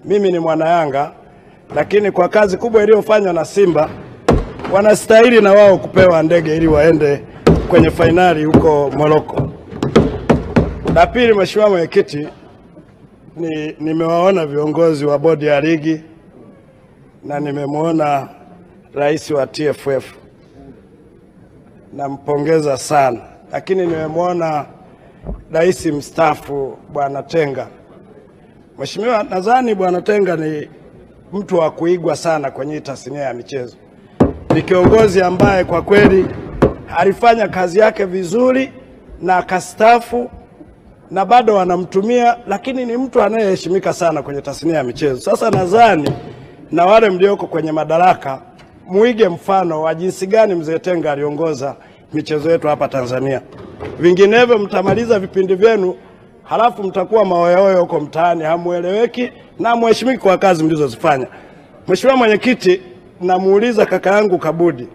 mimi ni mwana Yanga, lakini kwa kazi kubwa iliyofanywa na Simba wanastahili na wao kupewa ndege ili waende kwenye fainali huko Morocco. La pili, Mheshimiwa Mwenyekiti, nimewaona viongozi wa bodi ya ligi na nimemwona rais wa TFF, nampongeza sana, lakini nimemwona rais mstaafu Bwana Tenga. Mheshimiwa, nadhani Bwana Tenga ni mtu wa kuigwa sana kwenye tasnia ya michezo. Ni kiongozi ambaye kwa kweli alifanya kazi yake vizuri na akastaafu na bado wanamtumia, lakini ni mtu anayeheshimika sana kwenye tasnia ya michezo. Sasa nadhani na wale mlioko kwenye madaraka muige mfano wa jinsi gani mzee Tenga aliongoza michezo yetu hapa Tanzania. Vinginevyo mtamaliza vipindi vyenu halafu mtakuwa maoyoyo huko mtaani, hamueleweki na muheshimiki kwa kazi mlizozifanya. Mheshimiwa Mwenyekiti, namuuliza kaka yangu Kabudi,